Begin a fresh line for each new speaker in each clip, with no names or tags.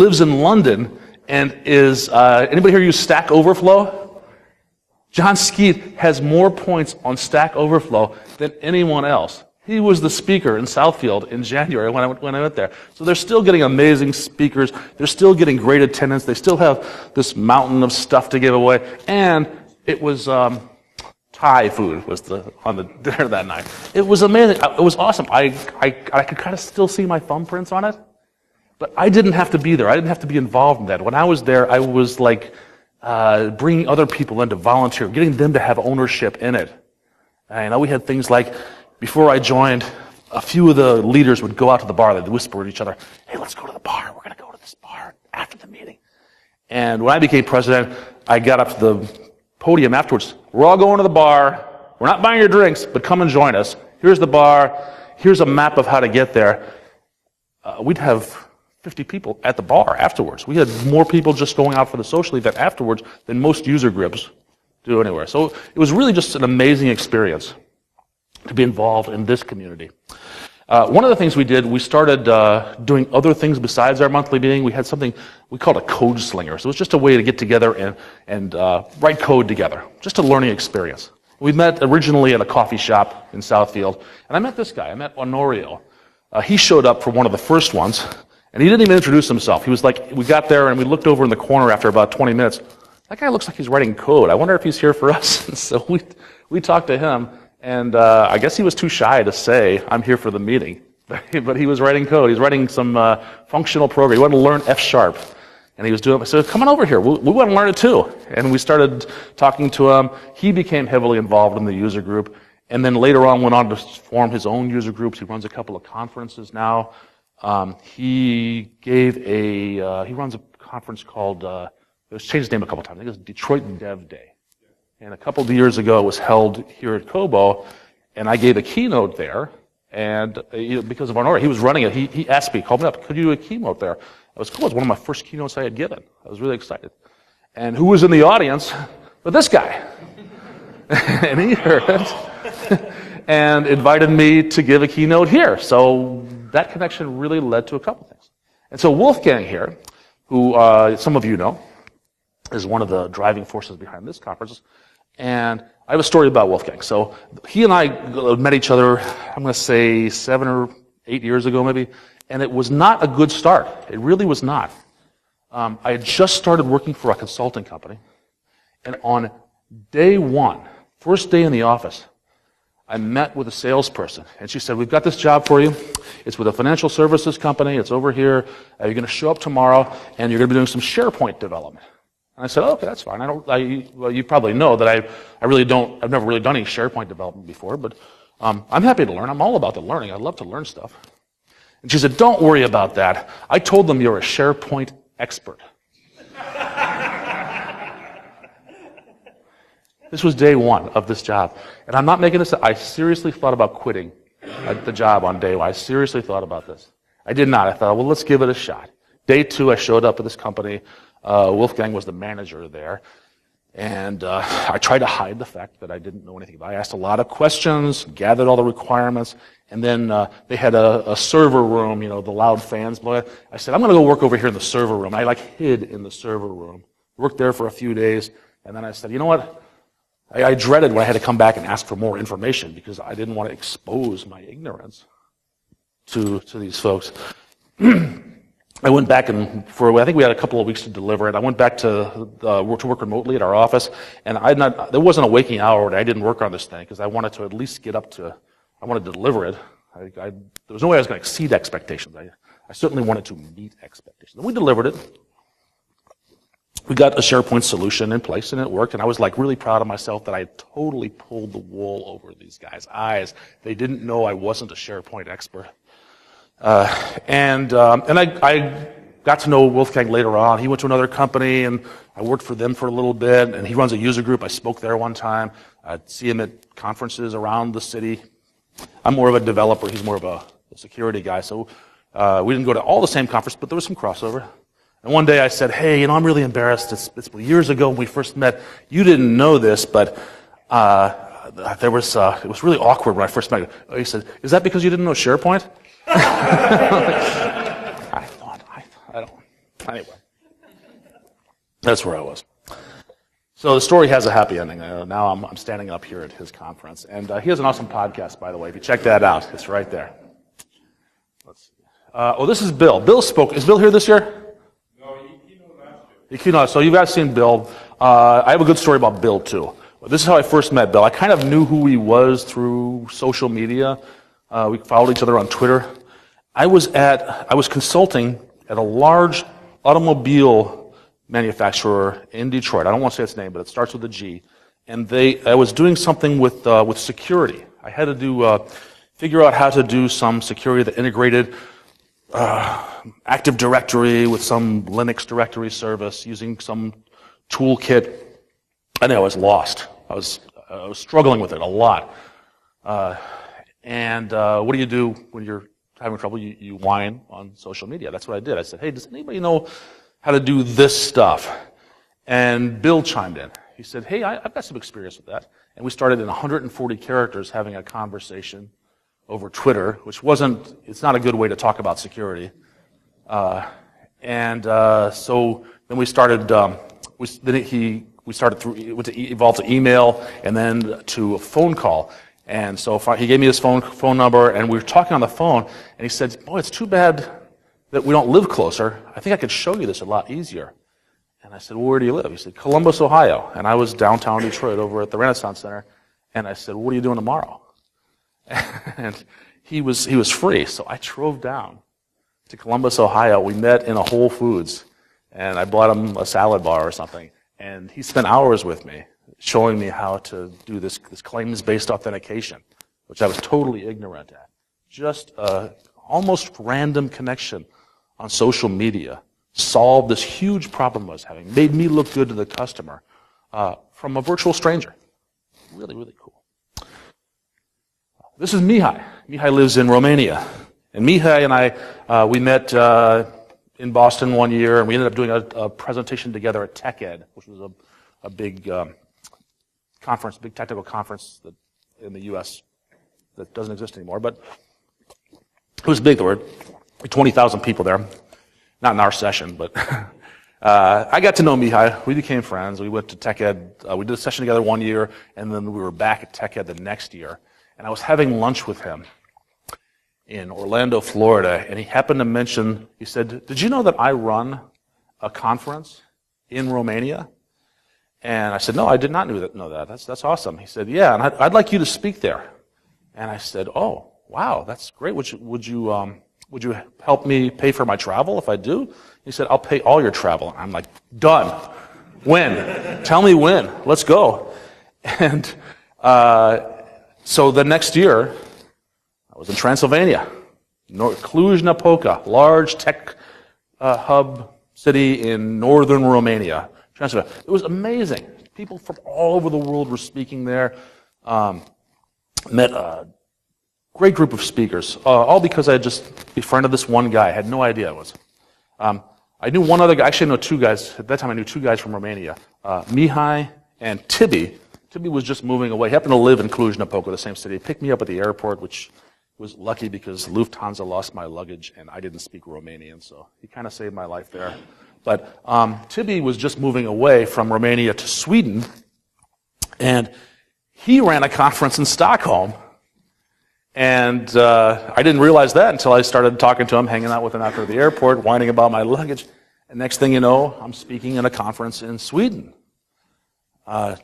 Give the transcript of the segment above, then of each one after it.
lives in London and is, anybody here use Stack Overflow? John Skeet has more points on Stack Overflow than anyone else. He was the speaker in Southfield in January when I went there. So they're still getting amazing speakers. They're still getting great attendance. They still have this mountain of stuff to give away. And it was Thai food was on the dinner that night. It was amazing. It was awesome. I could kind of still see my thumbprints on it. But I didn't have to be there. I didn't have to be involved in that. When I was there, I was like bringing other people in to volunteer, getting them to have ownership in it. And we had things like, before I joined, a few of the leaders would go out to the bar. They'd whisper to each other, hey, let's go to the bar. We're going to go to this bar after the meeting. And when I became president, I got up to the podium afterwards. We're all going to the bar. We're not buying your drinks, but come and join us. Here's the bar. Here's a map of how to get there. We'd have 50 people at the bar afterwards. We had more people just going out for the social event afterwards than most user groups do anywhere. So it was really just an amazing experience to be involved in this community. One of the things we did, we started doing other things besides our monthly meeting. We had something we called a code slinger. So it was just a way to get together and write code together, just a learning experience. We met originally at a coffee shop in Southfield, and I met this guy. I met Honorio. He showed up for one of the first ones, and he didn't even introduce himself. He was like, we got there and we looked over in the corner after about 20 minutes. That guy looks like he's writing code. I wonder if he's here for us. And so we talked to him. And I guess he was too shy to say, I'm here for the meeting. But he was writing code. He was writing some functional program. He wanted to learn F#. And he was doing it. I said, come on over here. We want to learn it too. And we started talking to him. He became heavily involved in the user group. And then later on went on to form his own user groups. He runs a couple of conferences now. He runs a conference called, it's changed its name a couple times. I think it was Detroit Dev Day. And a couple of years ago, it was held here at Kobo, and I gave a keynote there. And because of Honorio, he was running it. He asked me, called me up, could you do a keynote there? It was cool. It was one of my first keynotes I had given. I was really excited. And who was in the audience? But this guy. And he heard it and invited me to give a keynote here. So that connection really led to a couple things. And so Wolfgang here, who some of you know, is one of the driving forces behind this conference. And I have a story about Wolfgang. So he and I met each other, I'm going to say 7 or 8 years ago maybe, and it was not a good start. It really was not. I had just started working for a consulting company, and on day one, first day in the office, I met with a salesperson, and she said, we've got this job for you. It's with a financial services company. It's over here. You're going to show up tomorrow, and you're going to be doing some SharePoint development. And I said, okay, that's fine. Well, you probably know that I've never really done any SharePoint development before, but I'm happy to learn. I'm all about the learning. I love to learn stuff. And she said, don't worry about that. I told them you're a SharePoint expert. This was day one of this job. And I'm not making this up. I seriously thought about quitting the job on day one. I seriously thought about this. I did not. I thought, well, let's give it a shot. Day two, I showed up at this company. Wolfgang was the manager there, and I tried to hide the fact that I didn't know anything about it. I asked a lot of questions, gathered all the requirements, and then they had a server room, the loud fans blowing. I said, I'm going to go work over here in the server room. I hid in the server room, worked there for a few days, and then I said, you know what? I dreaded when I had to come back and ask for more information because I didn't want to expose my ignorance to these folks. I went back and I think we had a couple of weeks to deliver it. I went back to work remotely at our office, and there wasn't a waking hour when I didn't work on this thing because I wanted to at least I wanted to deliver it. There was no way I was going to exceed expectations. I certainly wanted to meet expectations. And we delivered it. We got a SharePoint solution in place, and it worked, and I was really proud of myself that I had totally pulled the wool over these guys' eyes. They didn't know I wasn't a SharePoint expert. And I got to know Wolfgang later on. He went to another company, and I worked for them for a little bit, and he runs a user group. I spoke there one time. I'd see him at conferences around the city. I'm more of a developer. He's more of a security guy, so we didn't go to all the same conferences, but there was some crossover. And one day I said, hey, I'm really embarrassed. It's years ago when we first met. You didn't know this, but it was really awkward when I first met you. He said, is that because you didn't know SharePoint? I Anyway, that's where I was. So the story has a happy ending. Now I'm standing up here at his conference. And he has an awesome podcast, by the way. If you check that out, it's right there. Let's see. This is Bill. Bill spoke. Is Bill here this year?
No, he keynoted last year.
He keynoted. So you guys seen Bill. I have a good story about Bill, too. This is how I first met Bill. I kind of knew who he was through social media. We followed each other on Twitter. I was consulting at a large automobile manufacturer in Detroit. I don't want to say its name, but it starts with a G. And I was doing something with security. I had to figure out how to do some security that integrated Active Directory with some Linux directory service using some toolkit. I know I was lost. I was struggling with it a lot. And what do you do when you're having trouble? You whine on social media. That's what I did. I said, hey, does anybody know how to do this stuff? And Bill chimed in. He said, hey, I've got some experience with that. And we started in 140 characters having a conversation over Twitter, which it's not a good way to talk about security. So then we started, evolved to email and then to a phone call. And so he gave me his phone number, and we were talking on the phone, and he said, boy, it's too bad that we don't live closer. I think I could show you this a lot easier. And I said, well, where do you live? He said, Columbus, Ohio. And I was downtown Detroit over at the Renaissance Center. And I said, what are you doing tomorrow? And he was free. So I drove down to Columbus, Ohio. We met in a Whole Foods, and I bought him a salad bar or something. And he spent hours with me, showing me how to do this claims-based authentication, which I was totally ignorant at. Just almost random connection on social media solved this huge problem I was having, made me look good to the customer from a virtual stranger. Really, really cool. This is Mihai. Mihai lives in Romania. And Mihai and I, we met in Boston one year, and we ended up doing a presentation together at TechEd, which was a big conference, big technical conference in the U.S. that doesn't exist anymore. But it was big. There were 20,000 people there. Not in our session, but I got to know Mihai. We became friends. We went to TechEd. We did a session together one year, and then we were back at TechEd the next year. And I was having lunch with him in Orlando, Florida, and he happened to mention, he said, did you know that I run a conference in Romania? And I said, no, I did not know that. That's awesome. He said, yeah, and I'd like you to speak there. And I said, oh, wow, that's great. Would you help me pay for my travel if I do? He said, I'll pay all your travel. I'm like, done. When? Tell me when. Let's go. And so the next year, I was in Transylvania, Cluj-Napoca, large tech hub city in northern Romania. Transylvania. It was amazing. People from all over the world were speaking there. Met a great group of speakers, all because I had just befriended this one guy. I had no idea it was. I knew one other guy. Actually, I knew two guys. At that time, I knew two guys from Romania, Mihai and Tibi. Tibi was just moving away. He happened to live in Cluj-Napoca, the same city. He picked me up at the airport, which was lucky because Lufthansa lost my luggage, and I didn't speak Romanian, so he kind of saved my life there. But Tibi was just moving away from Romania to Sweden, and he ran a conference in Stockholm. And I didn't realize that until I started talking to him, hanging out with him after the airport, whining about my luggage. And next thing you know, I'm speaking in a conference in Sweden.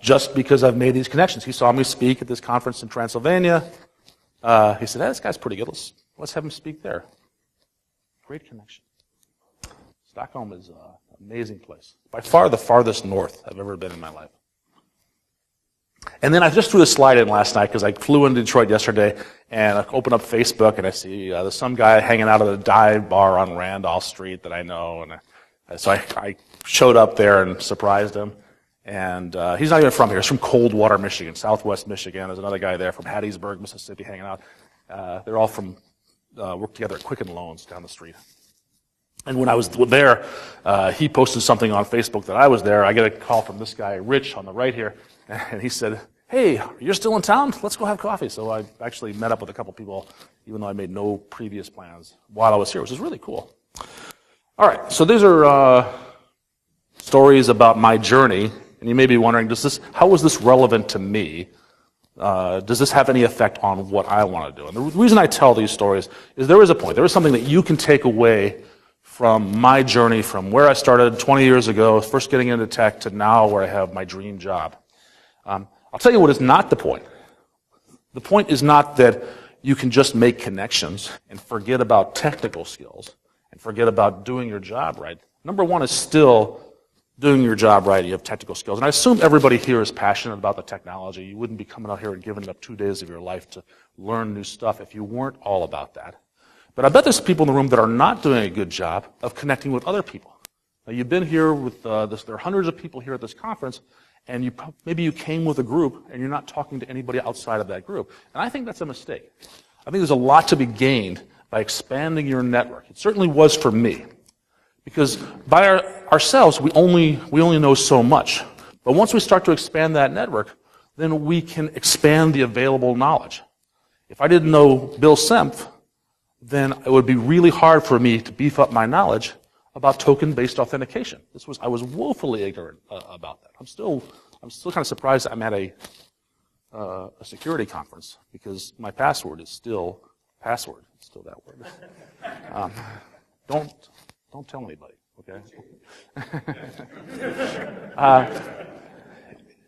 Just because I've made these connections. He saw me speak at this conference in Transylvania. He said, hey, this guy's pretty good. Let's have him speak there. Great connection. Stockholm is an amazing place. By far the farthest north I've ever been in my life. And then I just threw this slide in last night because I flew into Detroit yesterday, and I open up Facebook and I see there's some guy hanging out at a dive bar on Randolph Street that I know, and so I showed up there and surprised him. And he's not even from here. He's from Coldwater, Michigan, Southwest Michigan. There's another guy there from Hattiesburg, Mississippi, hanging out. They're all from work together at Quicken Loans down the street. And when I was there, he posted something on Facebook that I was there. I get a call from this guy, Rich, on the right here. And he said, hey, you're still in town? Let's go have coffee. So I actually met up with a couple people, even though I made no previous plans while I was here, which is really cool. All right, so these are stories about my journey, and you may be wondering, how is this relevant to me? Does this have any effect on what I want to do? And the reason I tell these stories is there is a point. There is something that you can take away from my journey, from where I started 20 years ago, first getting into tech, to now where I have my dream job. I'll tell you what is not the point. The point is not that you can just make connections and forget about technical skills and forget about doing your job right. Number one is still doing your job right. You have technical skills. And I assume everybody here is passionate about the technology. You wouldn't be coming out here and giving up 2 days of your life to learn new stuff if you weren't all about that. But I bet there's people in the room that are not doing a good job of connecting with other people. Now, you've been here with there are hundreds of people here at this conference, and maybe you came with a group and you're not talking to anybody outside of that group. And I think that's a mistake. I think there's a lot to be gained by expanding your network. It certainly was for me. Because by ourselves, we only know so much. But once we start to expand that network, then we can expand the available knowledge. If I didn't know Bill Semp, then it would be really hard for me to beef up my knowledge about token-based authentication. I was woefully ignorant about that. I'm still kind of surprised I'm at a security conference because my password is still password. It's still that word. Don't tell anybody, okay?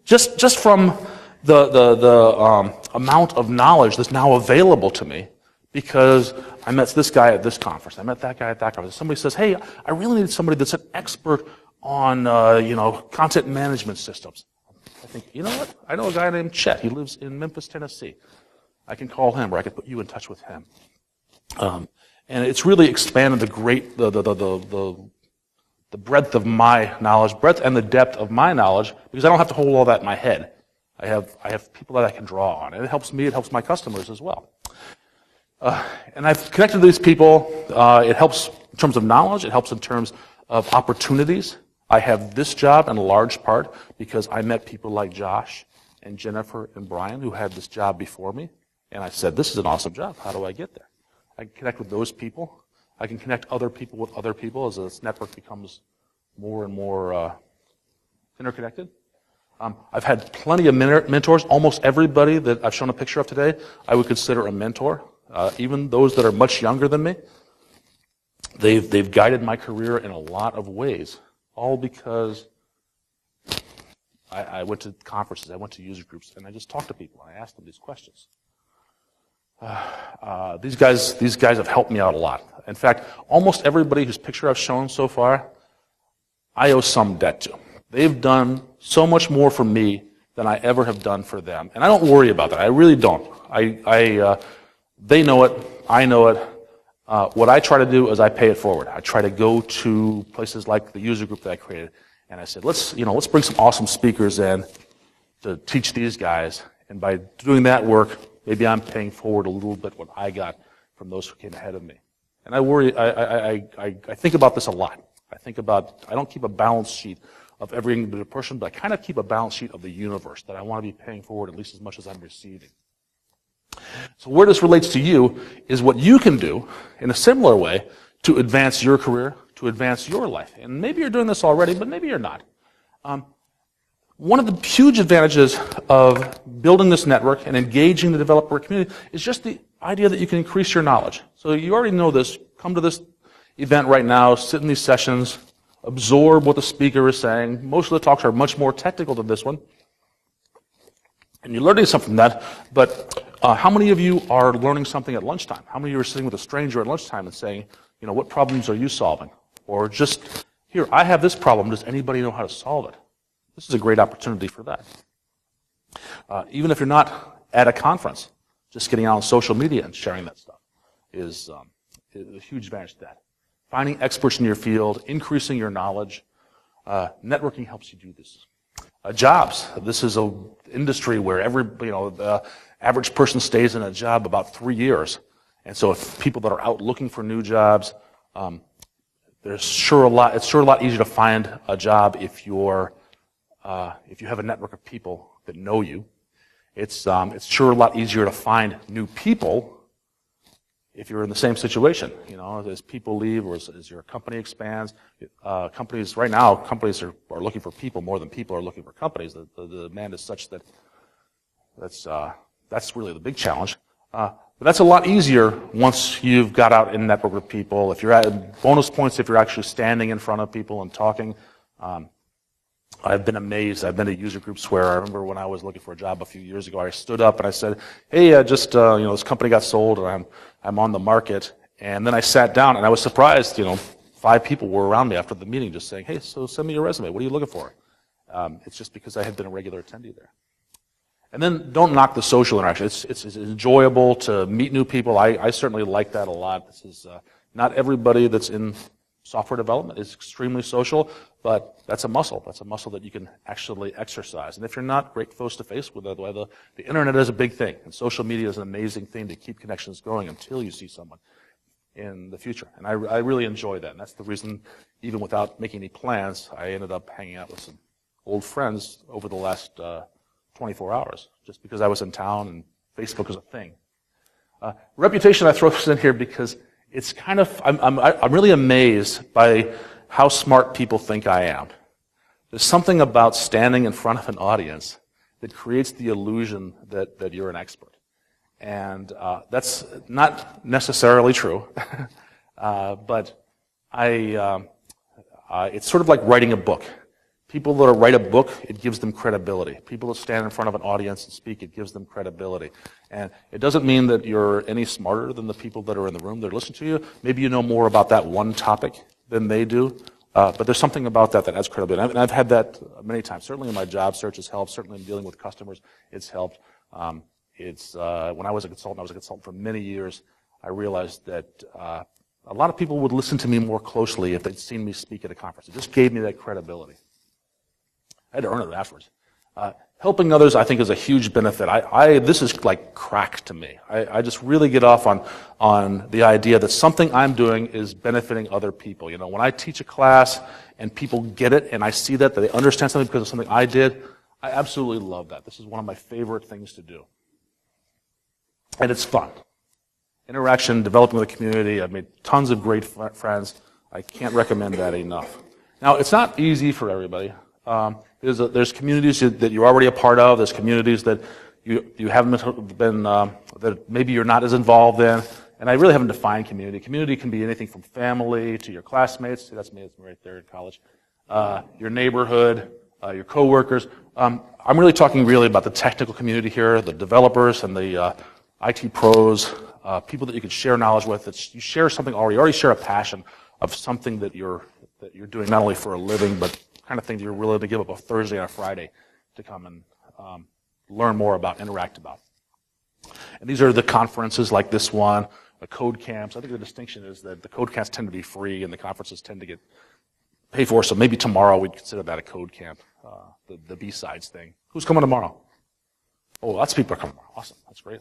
Just from the amount of knowledge that's now available to me, because I met this guy at this conference, I met that guy at that conference. Somebody says, "Hey, I really need somebody that's an expert on content management systems." I think, you know what? I know a guy named Chet. He lives in Memphis, Tennessee. I can call him, or I can put you in touch with him. And it's really expanded the breadth of my knowledge, breadth and the depth of my knowledge, because I don't have to hold all that in my head. I have people that I can draw on, and it helps me. It helps my customers as well. And I've connected to these people. It helps in terms of knowledge. It helps in terms of opportunities. I have this job in large part because I met people like Josh and Jennifer and Brian who had this job before me, and I said, "This is an awesome job. How do I get there?" I can connect with those people. I can connect other people with other people as this network becomes more and more interconnected. I've had plenty of mentors. Almost everybody that I've shown a picture of today, I would consider a mentor. Even those that are much younger than me, they've guided my career in a lot of ways, all because I went to conferences, I went to user groups, and I just talked to people, and I asked them these questions. These guys have helped me out a lot. In fact, almost everybody whose picture I've shown so far, I owe some debt to. They've done so much more for me than I ever have done for them. And I don't worry about that. I really don't. They know it. I know it. What I try to do is I pay it forward. I try to go to places like the user group that I created, and I said, let's bring some awesome speakers in to teach these guys. And by doing that work, maybe I'm paying forward a little bit what I got from those who came ahead of me. And I worry. I think about this a lot. I don't keep a balance sheet of every individual person, but I kind of keep a balance sheet of the universe that I want to be paying forward at least as much as I'm receiving. So where this relates to you is what you can do in a similar way to advance your career, to advance your life. And maybe you're doing this already, but maybe you're not. One of the huge advantages of building this network and engaging the developer community is just the idea that you can increase your knowledge. So you already know this. Come to this event right now, sit in these sessions, absorb what the speaker is saying. Most of the talks are much more technical than this one. And you're learning something from that, but how many of you are learning something at lunchtime? How many of you are sitting with a stranger at lunchtime and saying, what problems are you solving? Or just, here, I have this problem. Does anybody know how to solve it? This is a great opportunity for that. Even if you're not at a conference, just getting out on social media and sharing that stuff is a huge advantage to that. Finding experts in your field, increasing your knowledge, networking helps you do this. Jobs. This is an industry where the average person stays in a job about 3 years. And so if people that are out looking for new jobs, it's sure a lot easier to find a job if you have a network of people that know you. It's sure a lot easier to find new people if you're in the same situation, as people leave or as your company expands, companies right now, companies are looking for people more than people are looking for companies. The demand is such that that's really the big challenge. But that's a lot easier once you've got out in network with people. If you're at bonus points, if you're actually standing in front of people and talking. I've been amazed. I've been to user groups where I remember when I was looking for a job a few years ago, I stood up and I said, "Hey, this company got sold, and I'm on the market." And then I sat down and I was surprised. 5 people were around me after the meeting, just saying, "Hey, so send me your resume. What are you looking for?" It's just because I had been a regular attendee there. And then don't knock the social interaction. It's enjoyable to meet new people. I certainly like that a lot. This is not everybody that's in software development is extremely social, but that's a muscle. That's a muscle that you can actually exercise. And if you're not great face-to-face with the internet is a big thing, and social media is an amazing thing to keep connections going until you see someone in the future. And I really enjoy that, and that's the reason, even without making any plans, I ended up hanging out with some old friends over the last 24 hours, just because I was in town and Facebook is a thing. Reputation, I throw this in here because it's kind of, I'm really amazed by how smart people think I am. There's something about standing in front of an audience that creates the illusion that you're an expert. And that's not necessarily true, but it's sort of like writing a book. People that write a book, it gives them credibility. People that stand in front of an audience and speak, it gives them credibility. And it doesn't mean that you're any smarter than the people that are in the room that are listening to you. Maybe you know more about that one topic than they do. But there's something about that adds credibility. And I've had that many times. Certainly in my job search has helped. Certainly in dealing with customers, it's helped. When I was a consultant for many years. I realized that a lot of people would listen to me more closely if they'd seen me speak at a conference. It just gave me that credibility. I had to earn it afterwards. Helping others, I think, is a huge benefit. This is like crack to me. I just really get off on the idea that something I'm doing is benefiting other people. When I teach a class and people get it and I see that they understand something because of something I did, I absolutely love that. This is one of my favorite things to do. And it's fun. Interaction, developing with the community. I've made tons of great friends. I can't recommend that enough. Now, it's not easy for everybody. There's communities that you're already a part of. There's communities that you haven't been that maybe you're not as involved in. And I really haven't defined community. Community can be anything from family to your classmates. See, that's me right there in college. Your neighborhood, your coworkers. I'm really talking about the technical community here, the developers and the IT pros, people that you can share knowledge with. You share something already. You already share a passion of something that you're doing not only for a living, but kind of thing that you're willing to give up a Thursday and a Friday to come and learn more about, interact about. And these are the conferences like this one, the code camps. I think the distinction is that the code camps tend to be free and the conferences tend to get paid for. So maybe tomorrow we'd consider that a code camp, the B-sides thing. Who's coming tomorrow? Oh, lots of people are coming tomorrow. Awesome. That's great.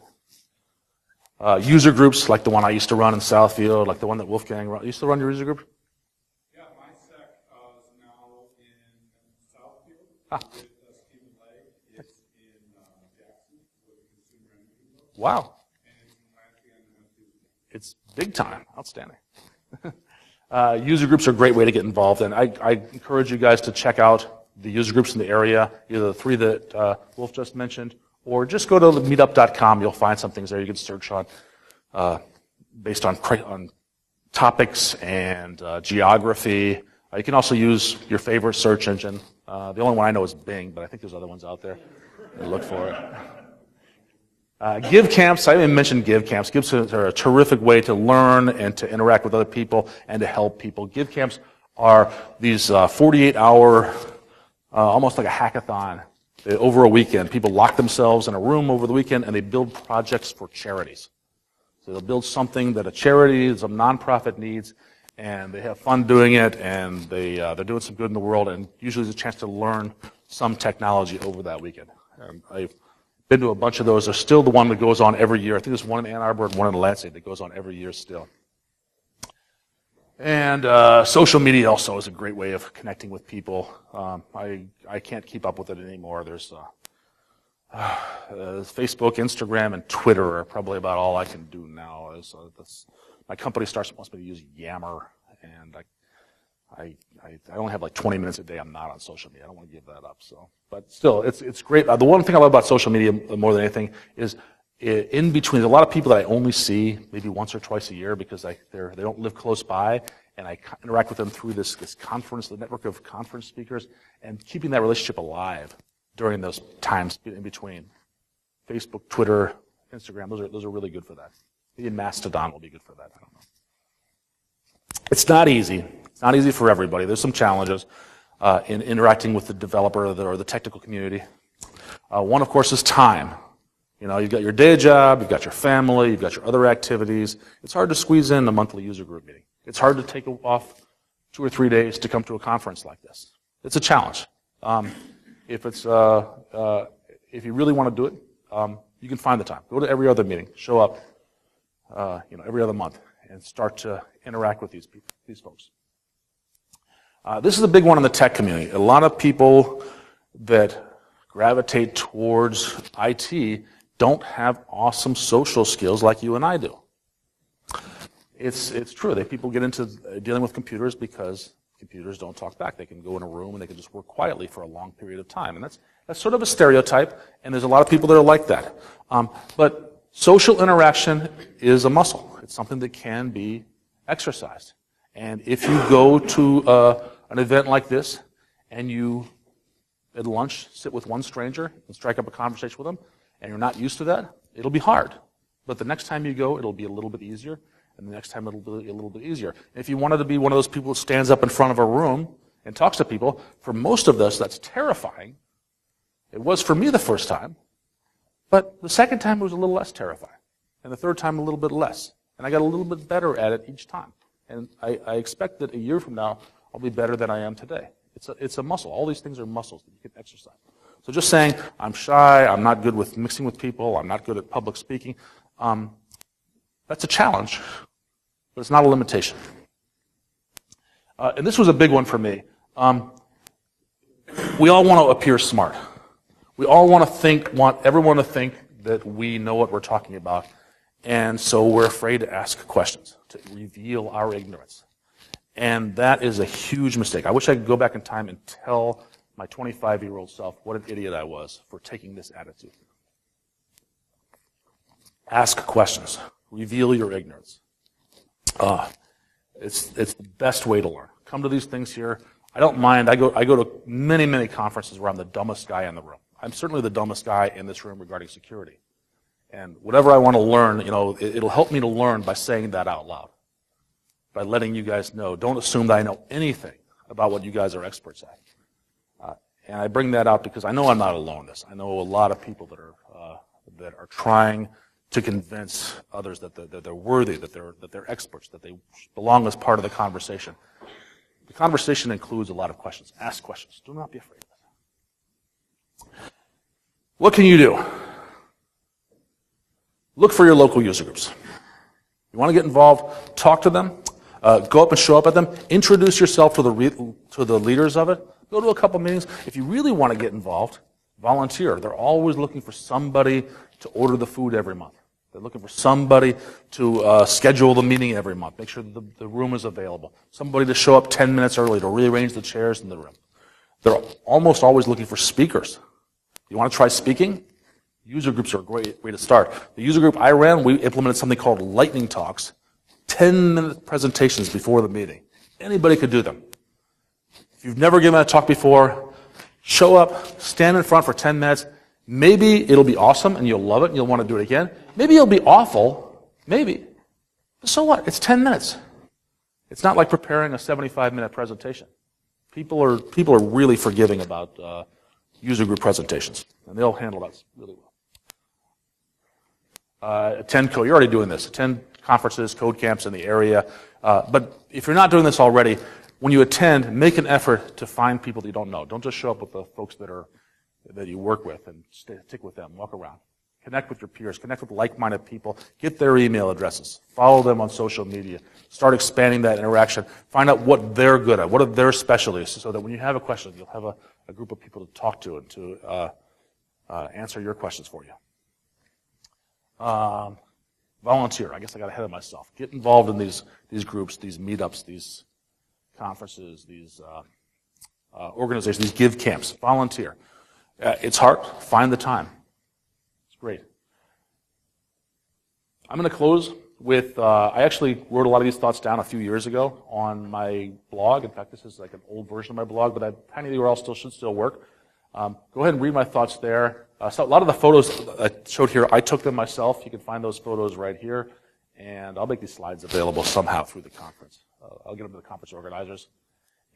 User groups like the one I used to run in Southfield, like the one that Wolfgang run. You used to run your user group?
Yeah, my sec is now in Southfield with Stephen Lay. It's in Jackson with the consumer energy group.
Wow.
And it's in Lansing on Tuesday.
It's big time. Outstanding. User groups are a great way to get involved, and I encourage you guys to check out the user groups in the area, either the 3 that Wolf just mentioned, or just go to meetup.com. You'll find some things there you can search on based on topics and geography. You can also use your favorite search engine. The only one I know is Bing, but I think there's other ones out there. Look for it. Give camps. I didn't mention give camps. Give camps are a terrific way to learn and to interact with other people and to help people. Give camps are these 48-hour, almost like a hackathon. Over a weekend, people lock themselves in a room over the weekend and they build projects for charities. So they'll build something that a charity, some nonprofit needs, and they have fun doing it, and they're doing some good in the world, and usually there's a chance to learn some technology over that weekend. I've been to a bunch of those. There's still the one that goes on every year. I think there's one in Ann Arbor and one in Lansing that goes on every year still. And social media also is a great way of connecting with people. I can't keep up with it anymore. There's Facebook, Instagram, and Twitter are probably about all I can do now. My company wants me to use Yammer, and I only have like 20 minutes a day I'm not on social media. I don't want to give that up. But still, it's great. The one thing I love about social media more than anything is in between. There's a lot of people that I only see maybe once or twice a year because they don't live close by, and I interact with them through this conference, the network of conference speakers, and keeping that relationship alive during those times in between. Facebook, Twitter, Instagram, those are really good for that. Maybe Mastodon will be good for that. I don't know. It's not easy. It's not easy for everybody. There's some challenges in interacting with the developer or the technical community. One, of course, is time. You've got your day job, you've got your family, you've got your other activities. It's hard to squeeze in a monthly user group meeting. It's hard to take off 2 or 3 days to come to a conference like this. It's a challenge. If you really want to do it, you can find the time. Go to every other meeting. Show up, every other month, and start to interact with these folks. This is a big one in the tech community. A lot of people that gravitate towards IT don't have awesome social skills like you and I do. It's true. People get into dealing with computers because computers don't talk back. They can go in a room and they can just work quietly for a long period of time. And that's sort of a stereotype, and there's a lot of people that are like that. But social interaction is a muscle. It's something that can be exercised. And if you go to an event like this and you, at lunch, sit with one stranger and strike up a conversation with them, and you're not used to that, it'll be hard. But the next time you go, it'll be a little bit easier, and the next time it'll be a little bit easier. And if you wanted to be one of those people who stands up in front of a room and talks to people, for most of us, that's terrifying. It was for me the first time, but the second time it was a little less terrifying, and the third time a little bit less. And I got a little bit better at it each time. And I expect that a year from now, I'll be better than I am today. It's a muscle. All these things are muscles that you can exercise. So just saying, I'm shy, I'm not good with mixing with people, I'm not good at public speaking, that's a challenge, but it's not a limitation. And this was a big one for me. We all want to appear smart. We all want everyone to think that we know what we're talking about, and so we're afraid to ask questions, to reveal our ignorance. And that is a huge mistake. I wish I could go back in time and tell my 25-year-old self what an idiot I was for taking this attitude. Ask questions. Reveal your ignorance. It's the best way to learn. Come to these things here. I don't mind. I go to many, many conferences where I'm the dumbest guy in the room. I'm certainly the dumbest guy in this room regarding security. And whatever I want to learn, it'll help me to learn by saying that out loud, by letting you guys know. Don't assume that I know anything about what you guys are experts at. And I bring that out because I know I'm not alone in this. I know a lot of people that are trying to convince others that they're worthy, that they're experts, that they belong as part of the conversation. The conversation includes a lot of questions. Ask questions. Do not be afraid of it. What can you do? Look for your local user groups. You want to get involved? Talk to them. Go up and show up at them. Introduce yourself to the leaders of it. Go to a couple meetings. If you really want to get involved, volunteer. They're always looking for somebody to order the food every month. They're looking for somebody to schedule the meeting every month. Make sure that the room is available. Somebody to show up 10 minutes early to rearrange the chairs in the room. They're almost always looking for speakers. You want to try speaking? User groups are a great way to start. The user group I ran, we implemented something called lightning talks. 10-minute presentations before the meeting. Anybody could do them. If you've never given a talk before, show up, stand in front for 10 minutes. Maybe it'll be awesome and you'll love it and you'll want to do it again. Maybe it'll be awful. Maybe. But so what? It's 10 minutes. It's not like preparing a 75-minute presentation. People are really forgiving about user group presentations, and they'll handle that really well. You're already doing this. Attend conferences, code camps in the area. But if you're not doing this already, when you attend, make an effort to find people that you don't know. Don't just show up with the folks that you work with and stick with them. Walk around. Connect with your peers. Connect with like-minded people. Get their email addresses. Follow them on social media. Start expanding that interaction. Find out what they're good at. What are their specialties, so that when you have a question, you'll have a group of people to talk to and to answer your questions for you. Volunteer. I guess I got ahead of myself. Get involved in these groups, these meetups, these conferences, these organizations, these give camps. Volunteer. It's hard. Find the time. It's great. I'm going to close with, I actually wrote a lot of these thoughts down a few years ago on my blog. In fact, this is like an old version of my blog, but tiny URL should still work. Go ahead and read my thoughts there. So a lot of the photos I showed here, I took them myself. You can find those photos right here. And I'll make these slides available somehow through the conference. I'll get them to the conference organizers.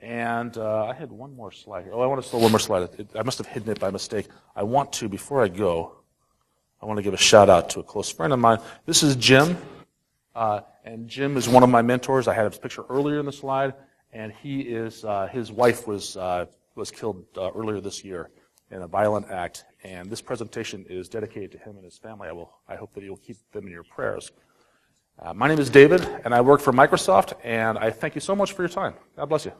And I had one more slide here. Oh, I want to show one more slide. I must have hidden it by mistake. I want to, before I go, I want to give a shout out to a close friend of mine. This is Jim. And Jim is one of my mentors. I had his picture earlier in the slide. And he is, his wife was killed earlier this year in a violent act, and this presentation is dedicated to him and his family. I hope that you'll keep them in your prayers. My name is David, and I work for Microsoft, and I thank you so much for your time. God bless you.